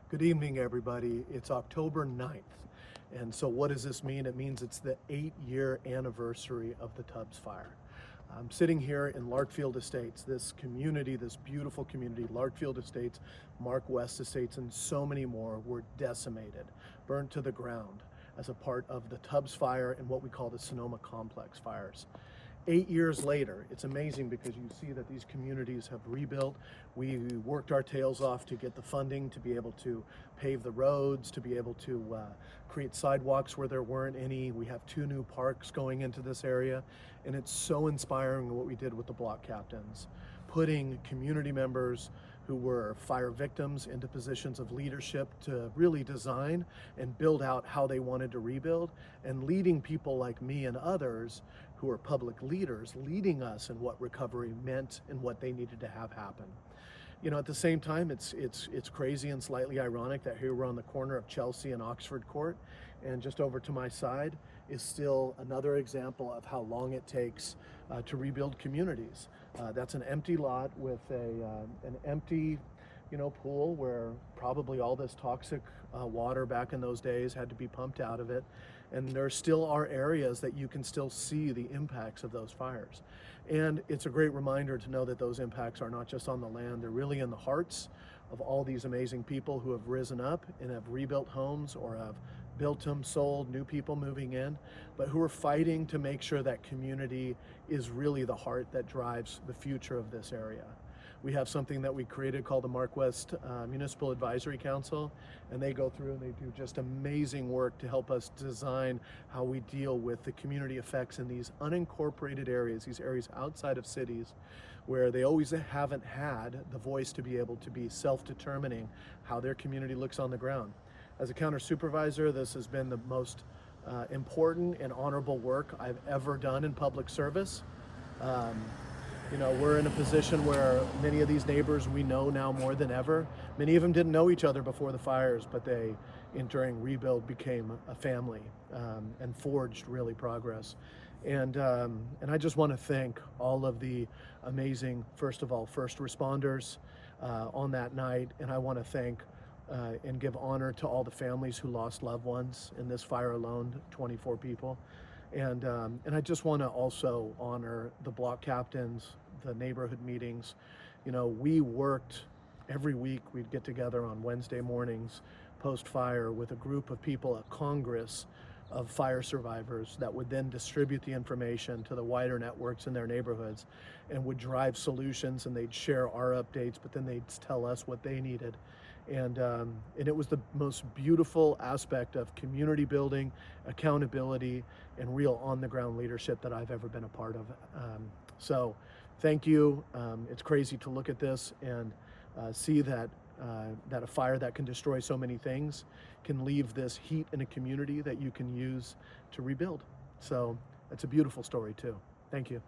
Good evening, everybody. It's October 9th. And so what does this mean? It means it's the 8-year anniversary of the Tubbs Fire. I'm sitting here in Larkfield Estates, this community, this beautiful community, Larkfield Estates, Mark West Estates, and so many more were decimated, burnt to the ground as a part of the Tubbs Fire and what we call the Sonoma Complex fires. 8 years later, it's amazing because you see that these communities have rebuilt. We worked our tails off to get the funding to be able to pave the roads, to be able to create sidewalks where there weren't any. We have 2 new parks going into this area, and it's so inspiring what we did with the block captains, putting community members who were fire victims into positions of leadership to really design and build out how they wanted to rebuild, and leading people like me and others who are public leaders, leading us in what recovery meant and what they needed to have happen. You know, at the same time, it's crazy and slightly ironic that here we're on the corner of Chelsea and Oxford Court, and just over to my side is still another example of how long it takes to rebuild communities. That's an empty lot with an empty, pool where probably all this toxic water back in those days had to be pumped out of it. And there still are areas that you can still see the impacts of those fires. And it's a great reminder to know that those impacts are not just on the land, they're really in the hearts of all these amazing people who have risen up and have rebuilt homes or have built them, sold, new people moving in, but who are fighting to make sure that community is really the heart that drives the future of this area. We have something that we created called the Mark West Municipal Advisory Council, and they go through and they do just amazing work to help us design how we deal with the community effects in these unincorporated areas, these areas outside of cities, where they always haven't had the voice to be able to be self-determining how their community looks on the ground. As a counter supervisor, this has been the most important and honorable work I've ever done in public service. We're in a position where many of these neighbors we know now more than ever. Many of them didn't know each other before the fires, but they, during rebuild, became a family and forged really progress. And I just want to thank all of the amazing, first of all, first responders on that night, and I want to thank and give honor to all the families who lost loved ones in this fire alone, 24 people. And I just want to also honor the block captains, the neighborhood meetings. We worked every week. We'd get together on Wednesday mornings post-fire with a group of people, a congress of fire survivors that would then distribute the information to the wider networks in their neighborhoods and would drive solutions, and they'd share our updates, but then they'd tell us what they needed. And it was the most beautiful aspect of community building, accountability, and real on-the-ground leadership that I've ever been a part of. So thank you. It's crazy to look at this and see that a fire that can destroy so many things can leave this heat in a community that you can use to rebuild. So it's a beautiful story too. Thank you.